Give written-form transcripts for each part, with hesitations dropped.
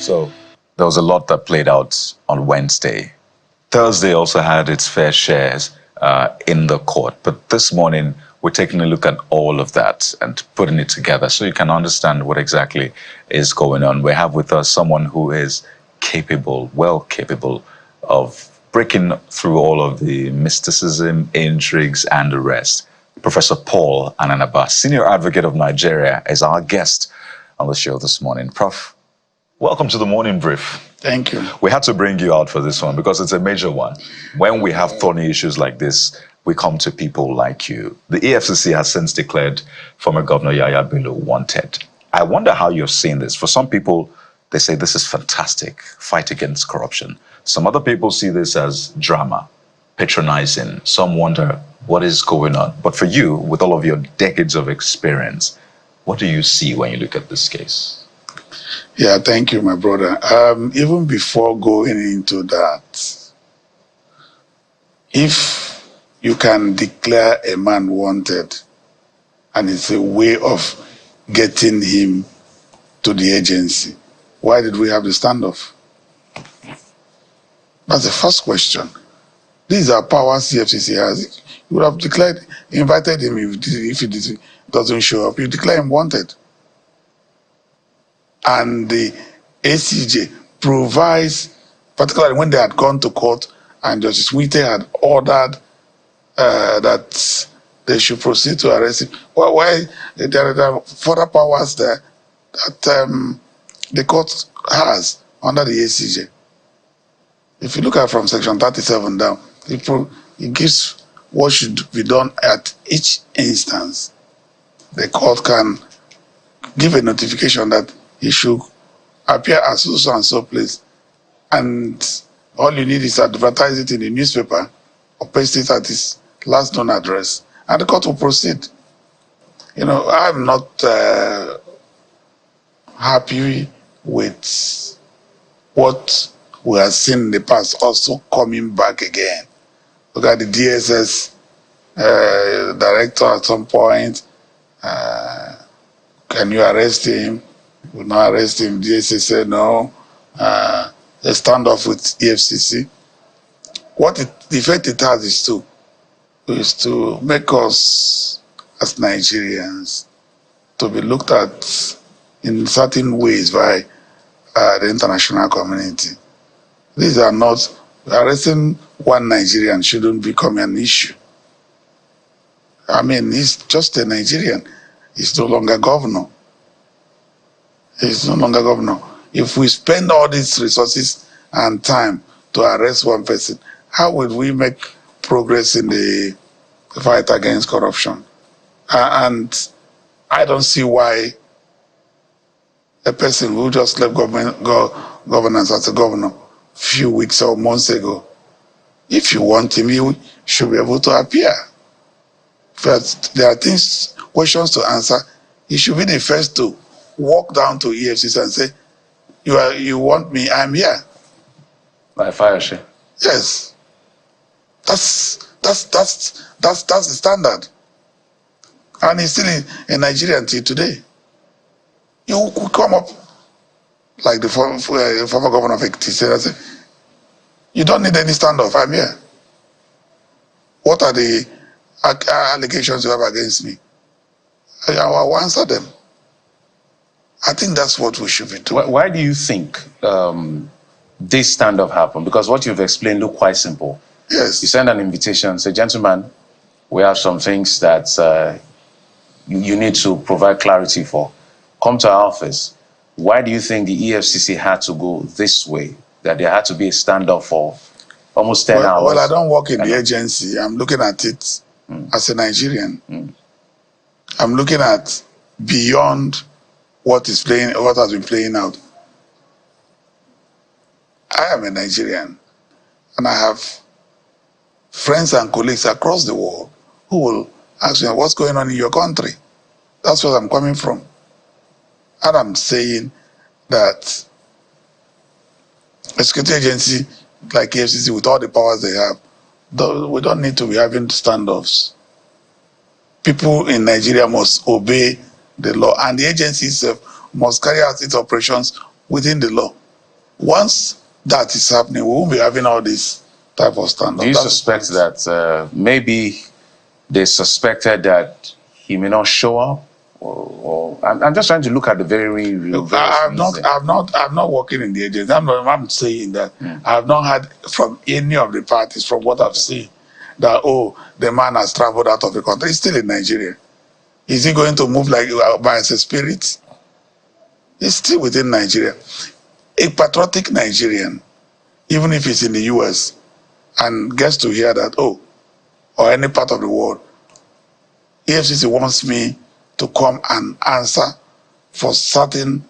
So there was a lot that played out on Wednesday. Thursday also had its fair shares in the court. But this morning, we're taking a look at all of that and putting it together so you can understand what exactly is going on. We have with us someone who is capable, well capable of breaking through all of the mysticism, intrigues, and the rest. Professor Paul Ananaba, Senior Advocate of Nigeria, is our guest on the show this morning. Prof, welcome to the Morning Brief. Thank you. We had to bring you out for this one because it's a major one. When we have thorny issues like this, we come to people like you. The EFCC has since declared former Governor Bello wanted. I wonder how you're seeing this. For some people, they say this is fantastic, fight against corruption. Some other people see this as drama, patronizing. Some wonder what is going on. But for you, with all of your decades of experience, what do you see when you look at this case? Yeah, thank you, my brother. Even before going into that, if you can declare a man wanted, and it's a way of getting him to the agency, why did we have the standoff? That's the first question. These are powers EFCC has. You would have declared, invited him if he doesn't show up. You declare him wanted. And the ACJ provides, particularly when they had gone to court and Justice Wite had ordered that they should proceed to arrest him. Well, why there are further powers there that the court has under the ACJ. If you look at from section 37 down, it gives what should be done at each instance. The court can give a notification that he should appear at so and so place, and all you need is advertise it in the newspaper or paste it at his last known address, and the court will proceed. You know, I'm not happy with what we have seen in the past also coming back again. Look at the DSS director at some point. Can you arrest him? Will not arrest him. DSS said no. They stand off with EFCC. The effect it has is to make us as Nigerians to be looked at in certain ways by the international community. These are not, arresting one Nigerian shouldn't become an issue. I mean, he's just a Nigerian. He's no longer governor. He's no longer governor. If we spend all these resources and time to arrest one person, how will we make progress in the fight against corruption? And I don't see why a person who just left governance as a governor a few weeks or months ago, if you want him, you should be able to appear. But there are questions to answer. He should be the first to walk down to EFCC and say, you want me, I'm here. By fire share. Yes. That's the standard. And he's still in Nigeria until today. You could come up like the former governor of Ekiti said, I said, you don't need any standoff, I'm here. What are the allegations you have against me? I will answer them. I think that's what we should be doing. Why do you think this standoff happened? Because what you've explained look quite simple. Yes. You send an invitation, say, gentlemen, we have some things that you need to provide clarity for. Come to our office. Why do you think the EFCC had to go this way? That there had to be a standoff for almost 10 hours? Well, I don't work in the agency. I'm looking at it as a Nigerian. I'm looking at beyond what has been playing out. I am a Nigerian, and I have friends and colleagues across the world who will ask me, what's going on in your country? That's where I'm coming from. And I'm saying that a security agency like EFCC, with all the powers they have, we don't need to be having standoffs. People in Nigeria must obey the law, and the agency itself must carry out its operations within the law. Once that is happening, we won't be having all this type of standoff. Do you suspect that maybe they suspected that he may not show up? Or I'm just trying to look at the very real. I'm not working in the agency. I'm saying that I have not heard from any of the parties, from what I've seen, that the man has traveled out of the country. He's still in Nigeria. Is he going to move like by his spirit? He's still within Nigeria. A patriotic Nigerian, even if he's in the US and gets to hear that, or any part of the world, EFCC wants me to come and answer for certain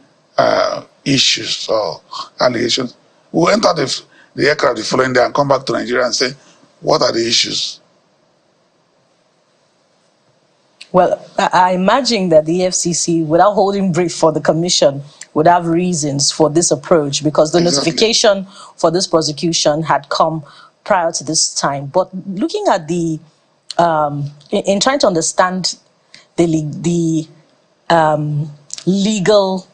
issues or allegations, we'll enter the aircraft the following day and come back to Nigeria and say, what are the issues? Well, I imagine that the EFCC, without holding brief for the commission, would have reasons for this approach, because the notification for this prosecution had come prior to this time. But looking at the, in trying to understand the legal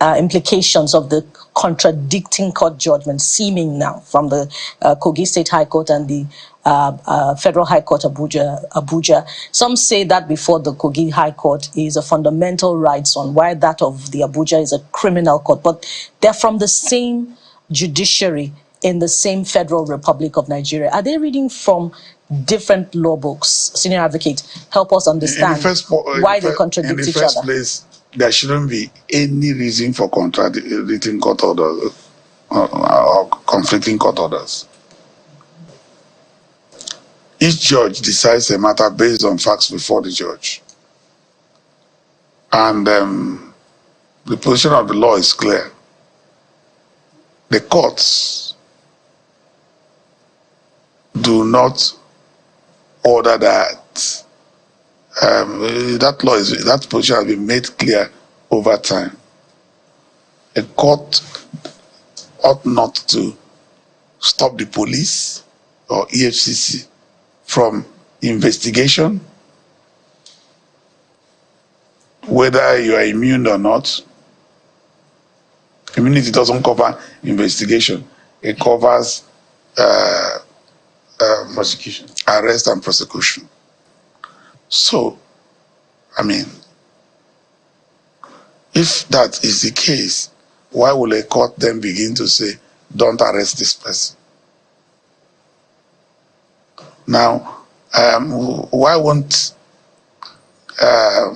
implications of the contradicting court judgments seeming now from the Kogi State High Court and the Federal High Court Abuja. Some say that before the Kogi High Court is a fundamental rights one, while that of the Abuja is a criminal court. But they're from the same judiciary in the same Federal Republic of Nigeria. Are they reading from different law books? Senior advocate, help us understand why they contradict each other. In the first place, there shouldn't be any reason for contradicting court orders or conflicting court orders. Each judge decides a matter based on facts before the judge. And the position of the law is clear. The courts do not order that. That position has been made clear over time. A court ought not to stop the police or EFCC from investigation, whether you are immune or not. Immunity doesn't cover investigation. It covers prosecution, arrest and prosecution. So, I mean, if that is the case, why will a court then begin to say, don't arrest this person? Now, why won't a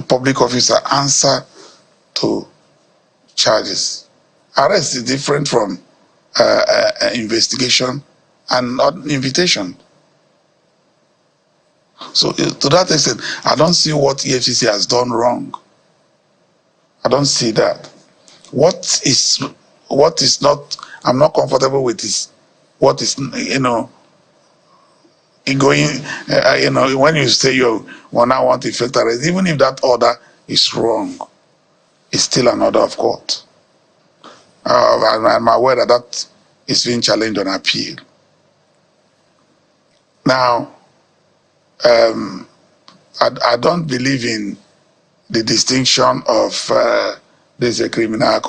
public officer answer to charges? Arrest is different from investigation and not invitation. So to that extent, I don't see what EFCC has done wrong. I don't see that. What is not, I'm not comfortable with is what is, going, when you say you now want to effect arrest, even if that order is wrong, it's still an order of court. I'm aware that is being challenged on appeal. Now, I don't believe in the distinction of this is a criminal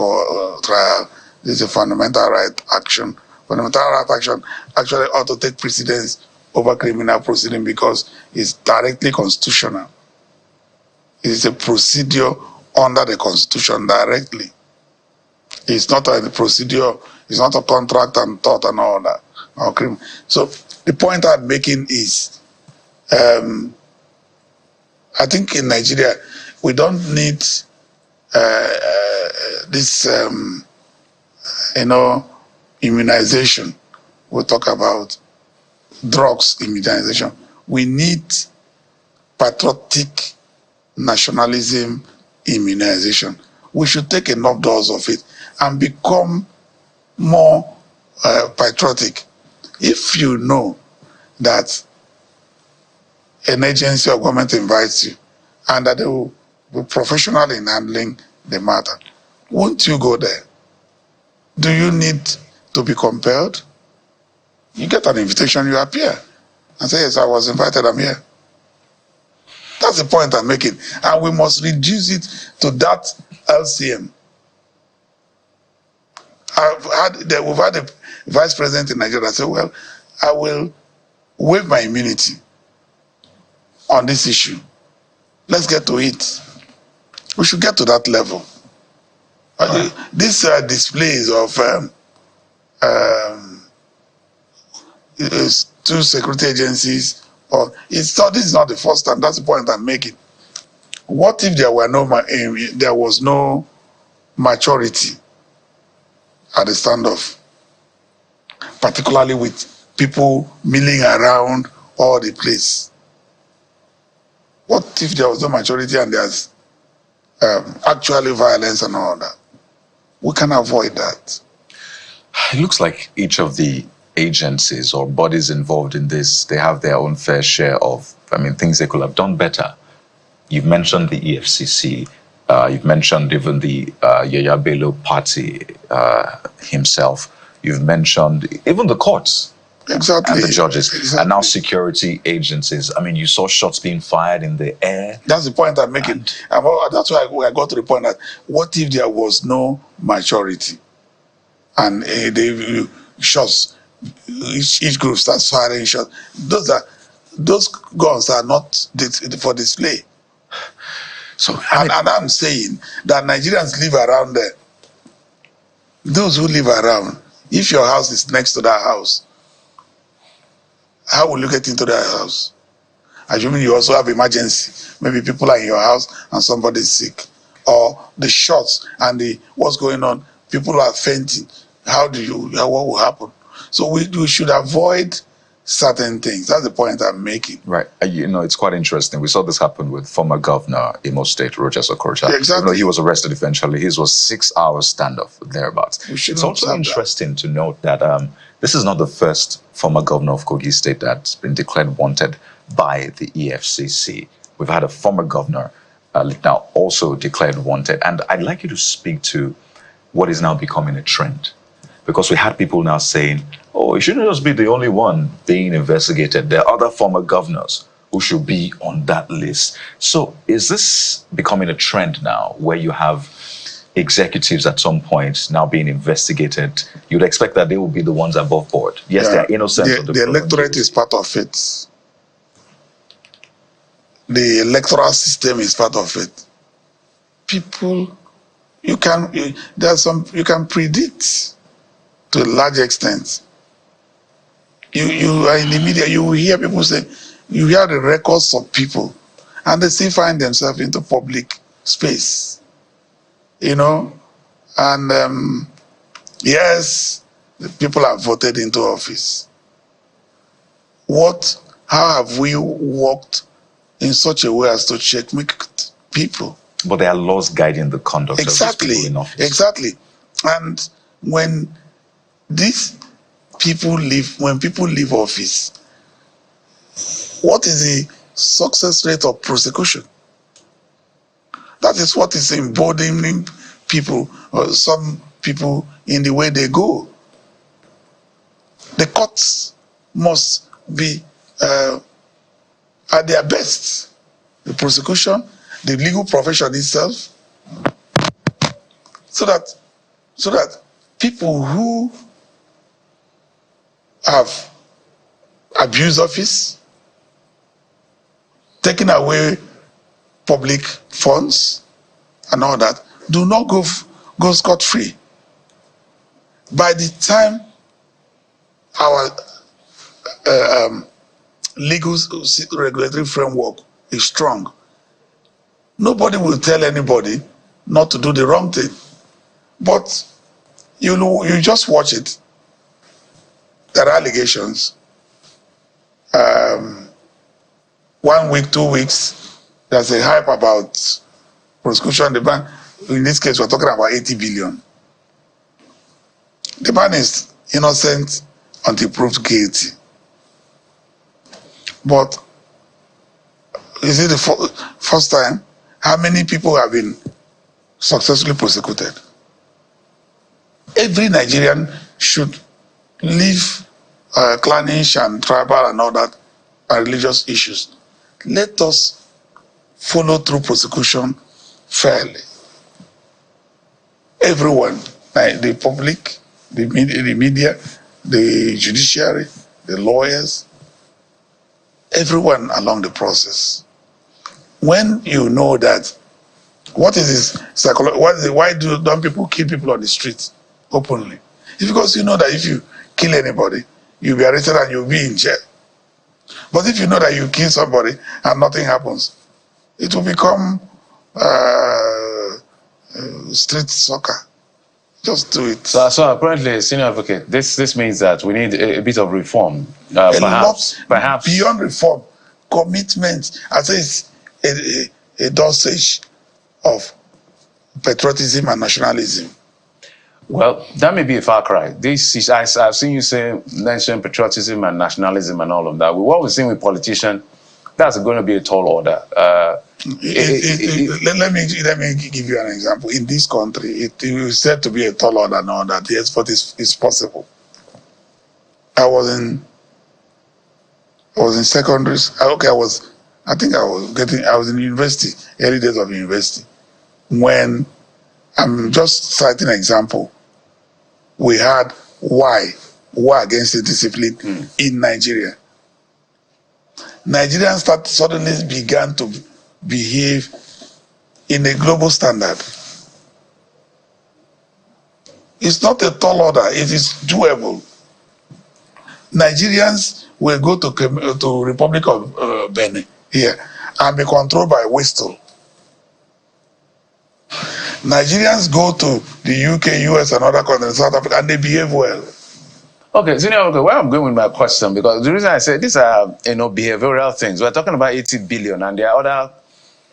trial, this is a fundamental right action. Fundamental right action actually ought to take precedence over criminal proceeding because it's directly constitutional. It is a procedure under the Constitution directly. It's not a procedure, it's not a contract and tort and all that. Okay. So the point I'm making is, I think in Nigeria, we don't need this, immunization. We'll talk about drugs immunization. We need patriotic nationalism immunization. We should take enough dose of it and become more patriotic. If you know that an agency or government invites you and that they will be professional in handling the matter, won't you go there? Do you need to be compelled? You get an invitation, you appear and say, yes, I was invited, I'm here. That's the point I'm making. And we must reduce it to that LCM. we've had a vice president in Nigeria that said, well, I will waive my immunity on this issue. Let's get to it. We should get to that level. These displays of two security agencies, this is not the first time. That's the point I'm making. What if there was no maturity at the standoff, particularly with people milling around all the place? What if there was no maturity and there's actually violence and all that? We can avoid that. It looks like each of the agencies or bodies involved in this, they have their own fair share of, things they could have done better. You've mentioned the EFCC. You've mentioned even the Bello party himself. You've mentioned even the courts. Exactly. And the judges. Exactly. And now security agencies. You saw shots being fired in the air. That's the point I'm making. That's why I got to the point that what if there was no maturity and shots, each group starts firing shots? Those guns are not for display. So and I'm saying that Nigerians live around there. Those who live around, if your house is next to that house, how will you get into that house? Assuming you also have emergency. Maybe people are in your house and somebody's sick. Or the shots and what's going on, people are fainting. What will happen? So we should avoid certain things. That's the point I'm making. Right. It's quite interesting. We saw this happen with former governor Imo State, Rochas Okorocha. Yeah, exactly. He was arrested eventually. His was 6 hours standoff, thereabouts. It's also interesting to note that this is not the first former governor of Kogi State that's been declared wanted by the EFCC. We've had a former governor now also declared wanted. And I'd like you to speak to what is now becoming a trend. Because we had people now saying, oh, it shouldn't just be the only one being investigated. There are other former governors who should be on that list. So is this becoming a trend now where you have executives at some point now being investigated? You'd expect that they will be the ones above board. Yes, they are innocent. The electorate is part of it. The electoral system is part of it. People, you can predict to a large extent. You are in the media, you will hear people say, you hear the records of people, and they still find themselves into public space. And yes, the people are voted into office. How have we worked in such a way as to checkmate people? But there are laws guiding the conduct of these people in office. Exactly. And when people leave office, what is the success rate of prosecution? That is what is emboldening people, or some people, in the way they go. The courts must be at their best. The prosecution, the legal profession itself, so that people who have abused office, taken away public funds and all that, do not go scot-free. By the time our legal regulatory framework is strong, nobody will tell anybody not to do the wrong thing. But you just watch it. There are allegations. 1 week, 2 weeks, there's a hype about prosecution. The ban, in this case, we're talking about 80 billion. The man is innocent until proved guilty. But is it the first time? How many people have been successfully prosecuted? Every Nigerian should leave clannish and tribal and all that and religious issues. Let us follow through prosecution fairly. Everyone, the public, the media, the judiciary, the lawyers, everyone along the process. When you know that, what is this psychology? Why don't people kill people on the streets openly? It's because you know that if you kill anybody, you'll be arrested and you'll be in jail. But if you know that you kill somebody and nothing happens, it will become street soccer. Just do it. So apparently, senior advocate, this means that we need a bit of reform. Perhaps beyond reform, commitment. I say it's a dosage of patriotism and nationalism. Well, that may be a far cry. This is, I've seen you mention patriotism and nationalism and all of that. What we're seeing with politicians, that's going to be a tall order. Let me give you an example. In this country, it is said to be a tall order now that yes, but it's possible. I was in secondary. Okay, I was in university, early days of university. When I'm just citing an example, we had war against the discipline in Nigeria. Nigerians suddenly began to behave in a global standard. It's not a tall order, it is doable. Nigerians will go to Republic of Benin here and be controlled by Whistle. Nigerians go to the UK, US, and other countries, South Africa, and they behave well. Okay, Senior, where I'm going with my question, because the reason I say these are behavioral things. We're talking about 80 billion, and there are other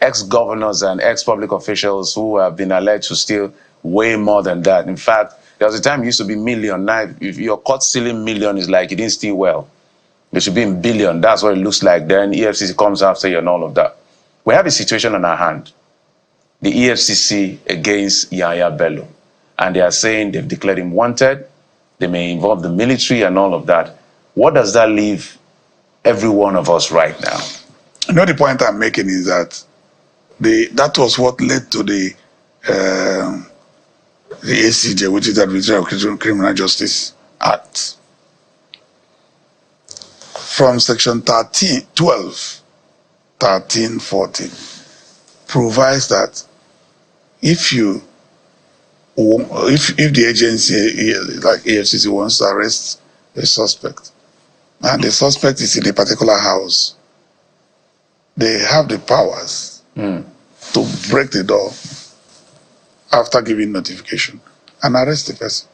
ex-governors and ex-public officials who have been alleged to steal way more than that. In fact, there was a time it used to be million. Now, if you're caught stealing million, it's like you didn't steal well. It should be in billion. That's what it looks like. Then EFCC comes after you and all of that. We have a situation on our hand. The EFCC against Yahya Bello. And they are saying they've declared him wanted. They may involve the military and all of that. What does that leave every one of us right now? You know, the point I'm making is that that was what led to the ACJ, which is the Administrative Criminal Justice Act. From section 12, 13, 14, provides that if the agency like EFCC wants to arrest a suspect and the suspect is in a particular house, they have the powers to break the door after giving notification and arrest the person.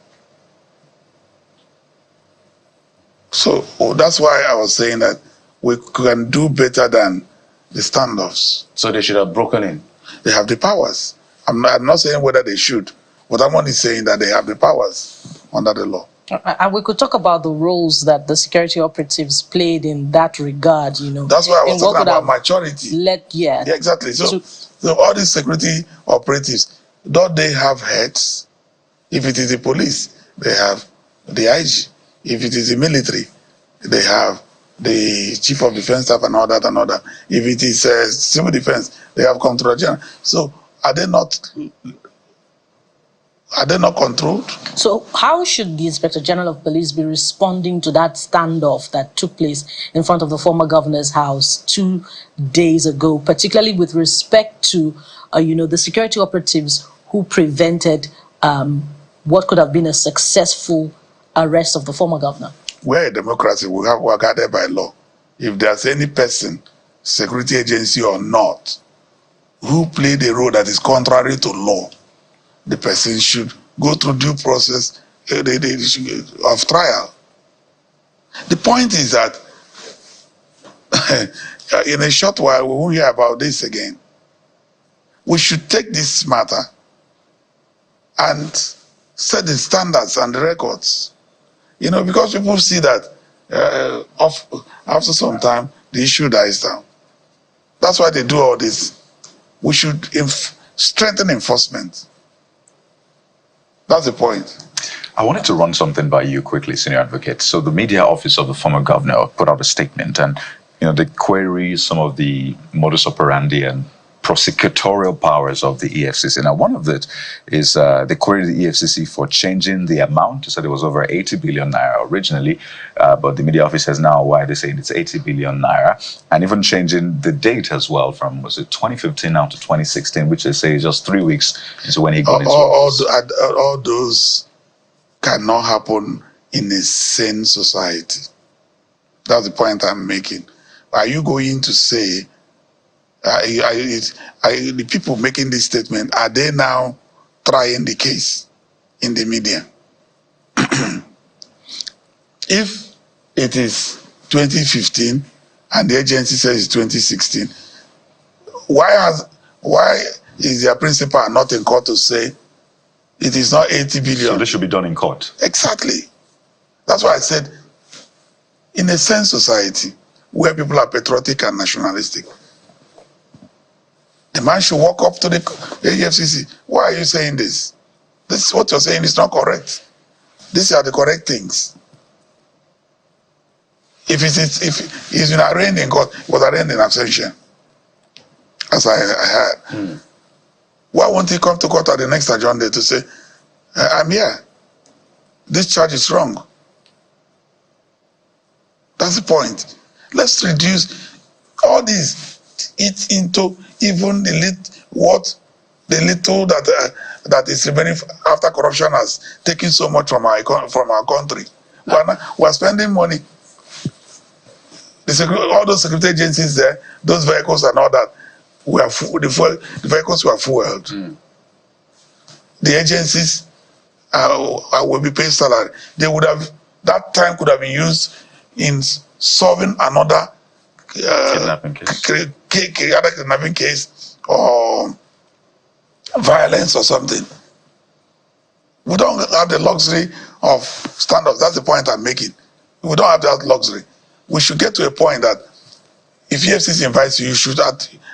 So that's why I was saying that we can do better than the standoffs. So they should have broken in. They have the powers. I'm not saying whether they should, but I'm only saying that they have the powers under the law. And we could talk about the roles that the security operatives played in that regard, you know. That's why I was talking about maturity. Yeah, exactly. So all these security operatives, don't they have heads? If it is the police, they have the IG. If it is the military, they have the chief of defense staff and all that and all that. If it is civil defense, they have Comptroller General. So are they not controlled? So how should the Inspector General of Police be responding to that standoff that took place in front of the former governor's house 2 days ago, particularly with respect to the security operatives who prevented what could have been a successful arrest of the former governor? We're a democracy. We are guided by law. If there's any person, security agency or not, who played a role that is contrary to law, the person should go through due process of trial. The point is that in a short while, we won't hear about this again. We should take this matter and set the standards and the records. Because people see that after some time, the issue dies down. That's why they do all this. We should strengthen enforcement. That's the point. I wanted to run something by you quickly, Senior Advocate. So the media office of the former governor put out a statement and, they query some of the modus operandi and prosecutorial powers of the EFCC. Now, one of it is they queried the EFCC for changing the amount. They said it was over 80 billion naira originally, but the media office says now why they're saying it's 80 billion naira, and even changing the date as well from, was it 2015 now to 2016, which they say is just 3 weeks into when he got into office. All those cannot happen in a sane society. That's the point I'm making. Are you going to say, the people making this statement, are they now trying the case in the media? If it is 2015 and the agency says it's 2016, why is their principal not in court to say it is not 80 billion? So this should be done in court. Exactly. That's why I said, in a sane society where people are patriotic and nationalistic, the man should walk up to the EFCC. Why are you saying this? This is what you're saying is not correct. These are the correct things. If he's been arraigned in court, it was arraigned in absentia, as I heard. Why won't he come to court at the next adjourned day to say, I'm here, this charge is wrong? That's the point. Let's reduce all this it into even the little that is remaining after corruption has taken so much from our country. We're spending money. All those security agencies there, those vehicles and all that, the vehicles were fueled. The agencies will be paid salary. They would have, that time could have been used in solving another kidnapping case or violence or something. We don't have the luxury of standoff. That's the point I'm making. We don't have that luxury. We should get to a point that if EFCC invites you, you should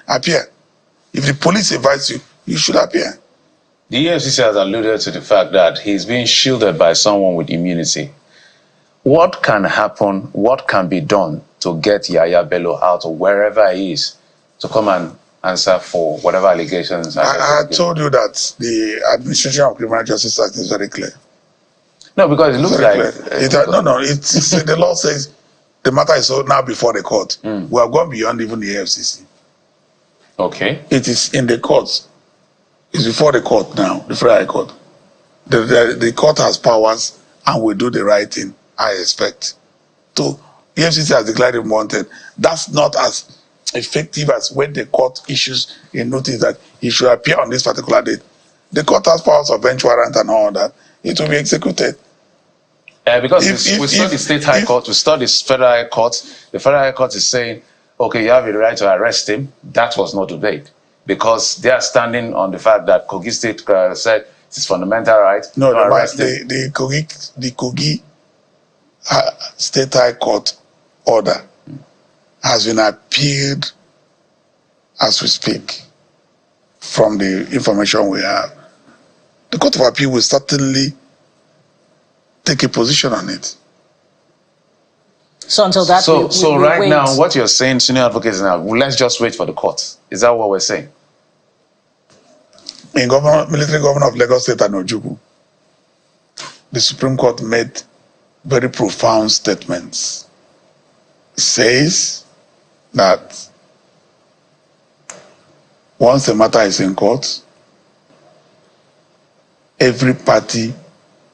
appear. If the police invites you, you should appear. The EFCC has alluded to the fact that he's being shielded by someone with immunity. What can happen, what can be done to get Yaya Bello out of wherever he is to come and answer for whatever allegations? I told you that the Administration of Criminal Justice Act is very clear. No, because it looks like... The law says the matter is now before the court. We have gone beyond even the EFCC. Okay. It is in the courts. It's before the court now, the Federal High Court. The court has powers and will do the right thing, I expect. So, EFCC has declared him wanted. That's not as effective as when the court issues a notice that he should appear on this particular date. The court has powers of bench warrant and all that. It will be executed. Because we saw the State High Court, we saw the Federal High Court. The Federal High Court is saying, okay, you have the right to arrest him. That was not obeyed, because they are standing on the fact that Kogi State said it's fundamental right to arrest him. The Kogi State High Court order has been appealed as we speak from the information we have. The Court of Appeal will certainly take a position on it. So until that, so right now, what you're saying, senior advocates, now let's just wait for the court. Is that what we're saying? In military governor of Lagos State and Ojukwu, the Supreme Court made very profound statements. It says that once a matter is in court, every party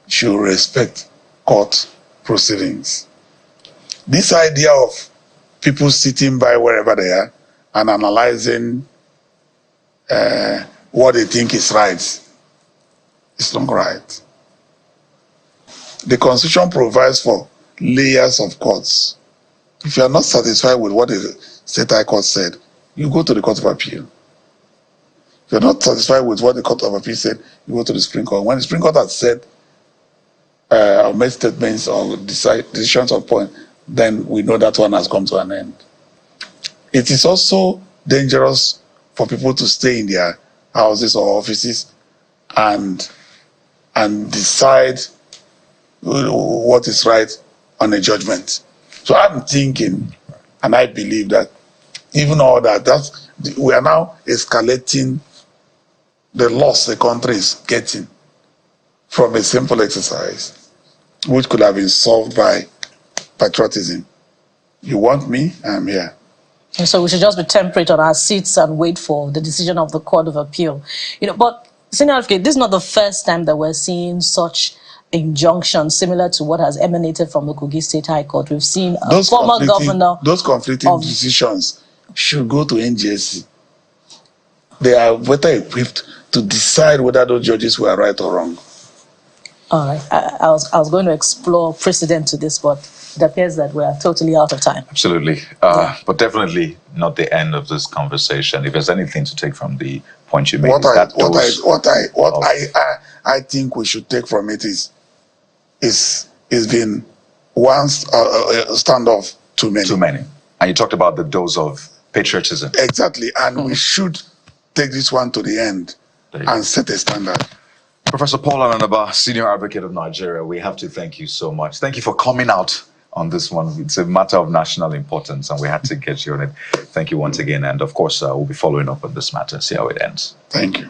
should respect court proceedings. This idea of people sitting by wherever they are and analyzing what they think is right is not right. The Constitution provides for layers of courts. If you are not satisfied with what the State High Court said, you go to the Court of Appeal. If you're not satisfied with what the Court of Appeal said, you go to the Supreme Court. When the Supreme Court has said or made statements or decisions of point, then we know that one has come to an end. It is also dangerous for people to stay in their houses or offices and decide what is right on a judgment. So I'm thinking, and I believe that even all that We are now escalating the loss the country is getting from a simple exercise, which could have been solved by patriotism. You want me? I'm here. And so we should just be temperate on our seats and wait for the decision of the Court of Appeal. But Senior Advocate, this is not the first time that we're seeing such injunctions similar to what has emanated from the Kogi State High Court. We've seen a former governor. Those conflicting decisions should go to NJC. They are better equipped to decide whether those judges were right or wrong. All right. I was going to explore precedent to this, but it appears that we are totally out of time. Absolutely. But definitely not the end of this conversation. If there's anything to take from the point you made, I think we should take from it is been one standoff too many. Too many. And you talked about the dose of patriotism. Exactly. And we should take this one to the end and set a standard. Professor Paul Ananaba, Senior Advocate of Nigeria, we have to thank you so much. Thank you for coming out on this one. It's a matter of national importance, and we had to get you on it. Thank you once again. And of course, we'll be following up on this matter, see how it ends. Thank you.